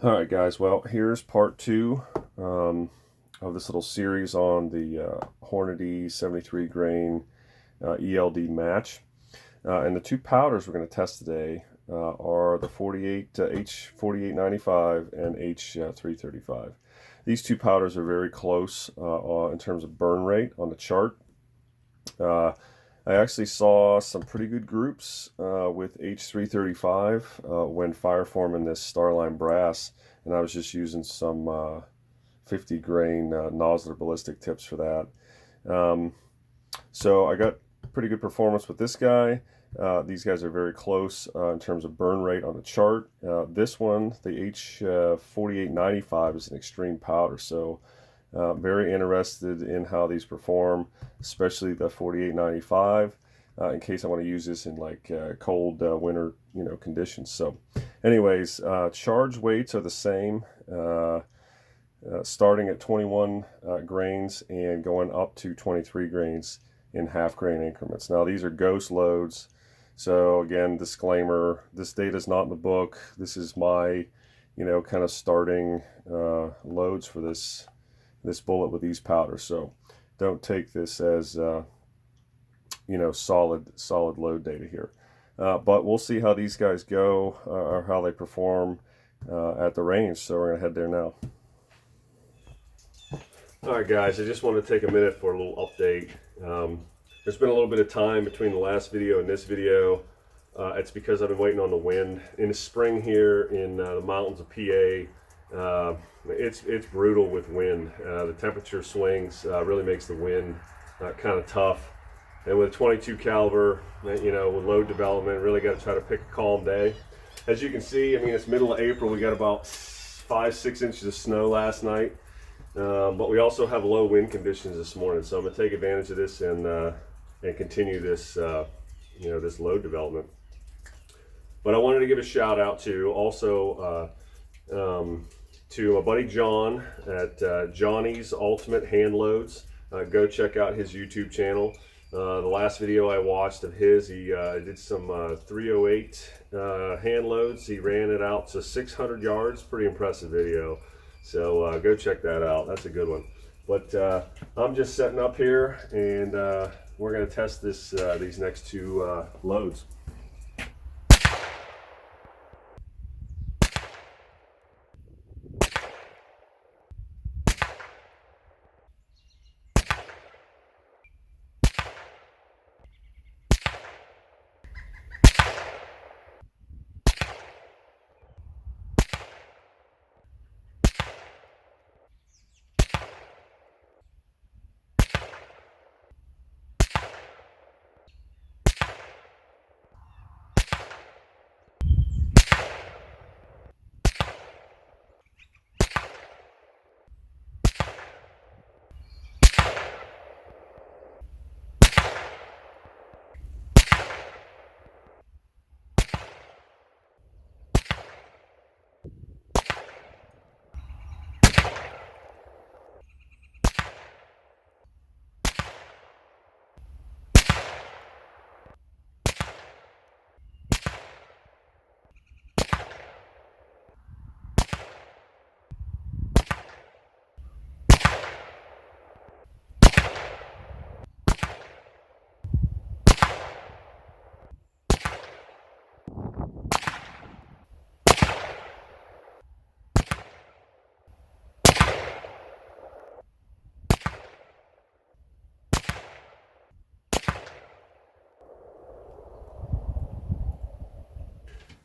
Alright guys, well here's part two of this little series on the Hornady 73 grain ELD match. And the two powders we're going to test today are the 48 H4895 and H335. These two powders are very close in terms of burn rate on the chart. I actually saw some pretty good groups with H335 when fireforming this Starline brass, and I was just using some 50 grain nozzler ballistic tips for that. So I got pretty good performance with this guy. These guys are very close in terms of burn rate on the chart. This one, the H4895, is an extreme powder, so very interested in how these perform, especially the 4895, in case I want to use this in like cold winter, conditions. So, anyways, charge weights are the same, starting at 21 grains and going up to 23 grains in half grain increments. Now these are ghost loads, so again, disclaimer: this data is not in the book. This is my, kind of starting loads for this bullet with these powders, so don't take this as solid load data here, but we'll see how these guys go or how they perform at the range. So we're gonna head there now. All right guys, I just want to take a minute for a little update. There's been a little bit of time between the last video and this video. It's because I've been waiting on the wind. In the spring here in the mountains of PA, it's brutal with wind. The temperature swings really makes the wind kind of tough. And with 22 caliber, with load development, really got to try to pick a calm day. As you can see, it's middle of April. We got about 5-6 inches of snow last night, but we also have low wind conditions this morning. So I'm gonna take advantage of this and continue this, this load development. But I wanted to give a shout out to also to my buddy John at Johnny's Ultimate Hand Loads. Go check out his YouTube channel. The last video I watched of his, he did some 308 hand loads. He ran it out to 600 yards. Pretty impressive video. So go check that out. That's a good one. But I'm just setting up here, and we're going to test these next two loads.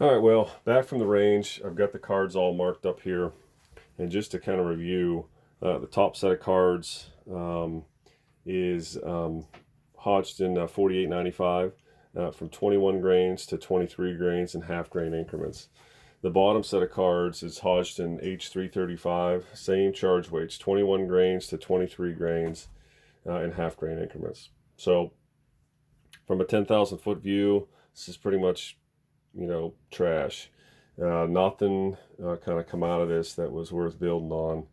All right, well, back from the range, I've got the cards all marked up here. And just to kind of review, the top set of cards is Hodgdon 4895 from 21 grains to 23 grains in half grain increments. The bottom set of cards is Hodgdon H335, same charge weights, 21 grains to 23 grains in half grain increments. So from a 10,000 foot view, this is pretty much trash. Nothing kind of come out of this that was worth building on,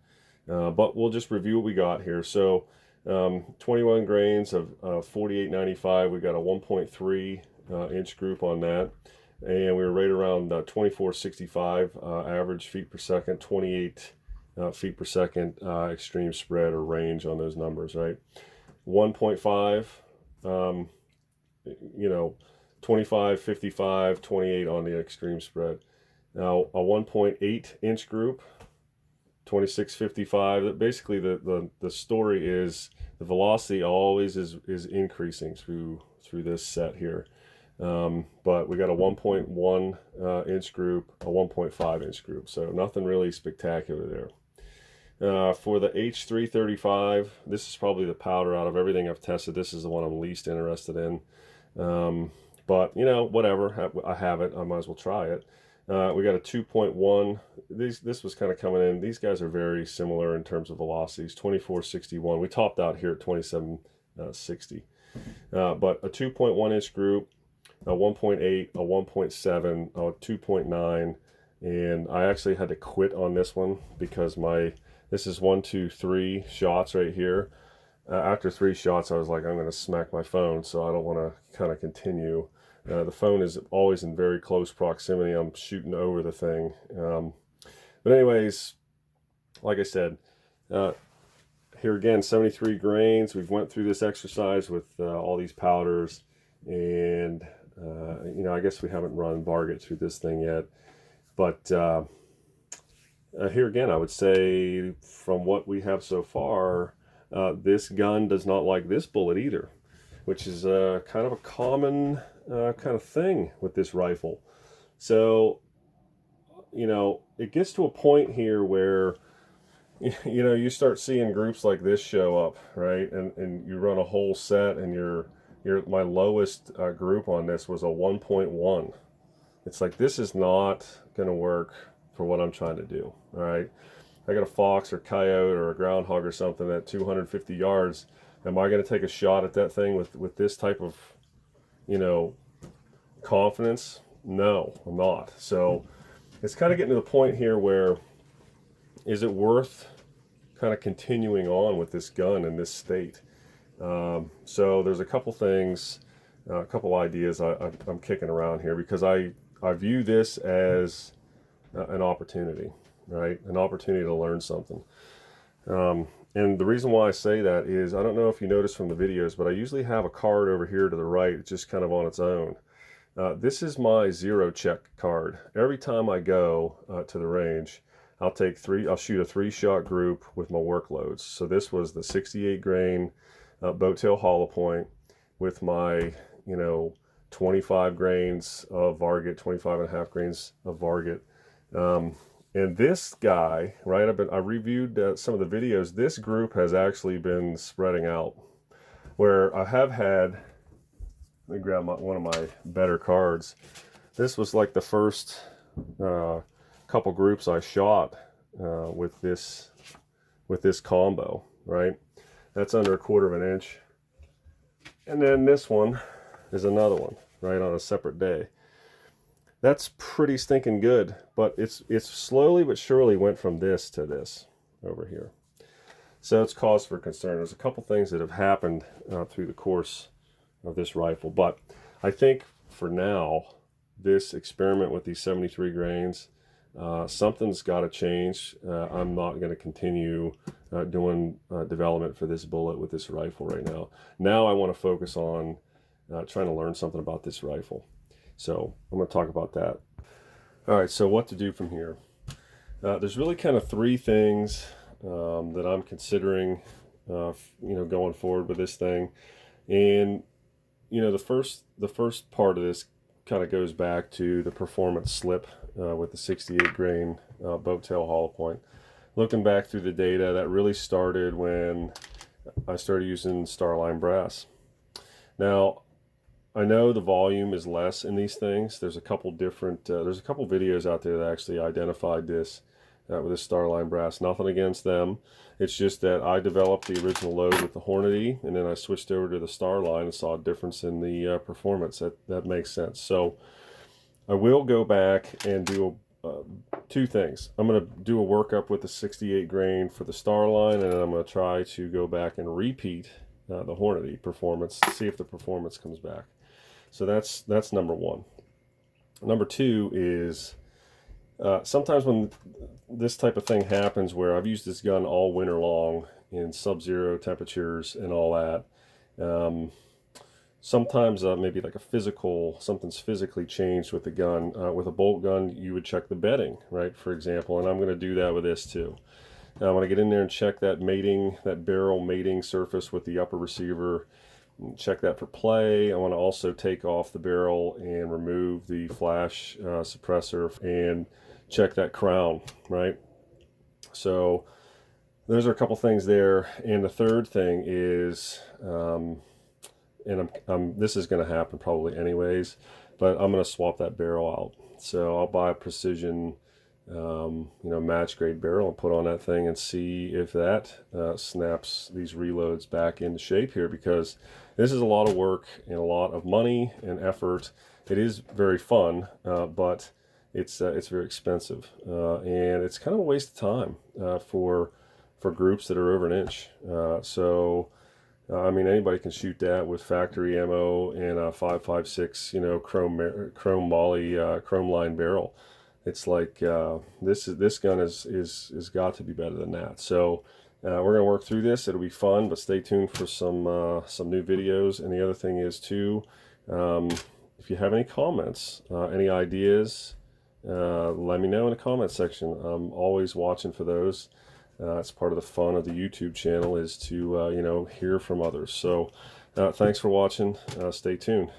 but we'll just review what we got here. So 21 grains of 4895, we got a 1.3 inch group on that. and we were right around 2465 average feet per second, 28 feet per second extreme spread or range on those numbers, right? 1.5, you know, 25, 55, 28 on the extreme spread. Now a 1.8 inch group, 2655. Basically, the story is the velocity always is increasing through this set here. But we got a 1.1 inch group, a 1.5 inch group, so nothing really spectacular there. For the H335, this is probably the powder out of everything I've tested. This is the one I'm least interested in. But you know, whatever, I have it, I might as well try it. We got a 2.1. This was kind of coming in. These guys are very similar in terms of velocities. 2461. We topped out here at 2760. But a 2.1 inch group, a 1.8, a 1.7, a 2.9, and I actually had to quit on this one because this is 1, 2, 3 shots right here. After 3 shots, I was like, I'm going to smack my phone, so I don't want to kind of continue. The phone is always in very close proximity. I'm shooting over the thing. But anyways, like I said, here again, 73 grains. We've went through this exercise with all these powders, and you know, I guess we haven't run Varget through this thing yet. But here again, I would say from what we have so far, this gun does not like this bullet either, which is kind of a common kind of thing with this rifle. So, you know, it gets to a point here where, you know, you start seeing groups like this show up, right? And you run a whole set, and my lowest group on this was a 1.1. It's like, this is not going to work for what I'm trying to do, all right? I got a fox or coyote or a groundhog or something at 250 yards. Am I going to take a shot at that thing with this type of, you know, confidence? No, I'm not. So it's kind of getting to the point here where, is it worth kind of continuing on with this gun in this state? So there's a couple things, a couple ideas I'm kicking around here, because I view this as an opportunity, right? An opportunity to learn something. And the reason why I say that is, I don't know if you noticed from the videos, but I usually have a card over here to the right, just kind of on its own. This is my zero check card. Every time I go to the range, I'll shoot a 3-shot group with my workloads. So this was the 68 grain boat tail hollow point with my, you know, 25 grains of Varget, 25.5 grains of Varget. And this guy, right, I reviewed some of the videos. This group has actually been spreading out, where I have had, let me grab one of my better cards. This was like the first couple groups I shot with this combo, right? That's under 1/4 of an inch. And then this one is another one, right, on a separate day. That's pretty stinking good, but it's slowly but surely went from this to this over here. So it's cause for concern. There's a couple things that have happened through the course of this rifle, but I think for now, this experiment with these 73 grains, something's got to change. I'm not going to continue doing development for this bullet with this rifle right now. Now I want to focus on trying to learn something about this rifle. So I'm going to talk about that. All right, so what to do from here? There's really kind of 3 things that I'm considering, you know, going forward with this thing. And, you know, the first part of this kind of goes back to the performance slip with the 68 grain boat tail hollow point. Looking back through the data, that really started when I started using Starline brass. Now, I know the volume is less in these things. There's a couple different, there's a couple videos out there that actually identified this with this Starline brass. Nothing against them. It's just that I developed the original load with the Hornady, and then I switched over to the Starline and saw a difference in the performance. That makes sense. So I will go back and do 2 things. I'm going to do a workup with the 68 grain for the Starline, and then I'm going to try to go back and repeat the Hornady performance, see if the performance comes back. So that's number 1. Number two is sometimes when this type of thing happens, where I've used this gun all winter long in sub-zero temperatures and all that, sometimes maybe like something's physically changed with the gun. With a bolt gun, you would check the bedding, right, for example, and I'm going to do that with this too. I want to get in there and check that barrel mating surface with the upper receiver, check that for play. I want to also take off the barrel and remove the flash suppressor and check that crown, right? So those are a couple things there. And the third thing is, this is going to happen probably anyways, but I'm going to swap that barrel out. So I'll buy a precision match grade barrel and put on that thing and see if that snaps these reloads back into shape here, because this is a lot of work and a lot of money and effort. It is very fun, but it's very expensive, and it's kind of a waste of time for groups that are over an inch. I mean, anybody can shoot that with factory ammo and a 5.56, chrome moly, chrome line barrel. It's like this gun is got to be better than that. So we're gonna work through this. It'll be fun, but stay tuned for some new videos. And the other thing is too, if you have any comments, any ideas, let me know in the comment section. I'm always watching for those. It's part of the fun of the YouTube channel is to hear from others. So thanks for watching. Stay tuned.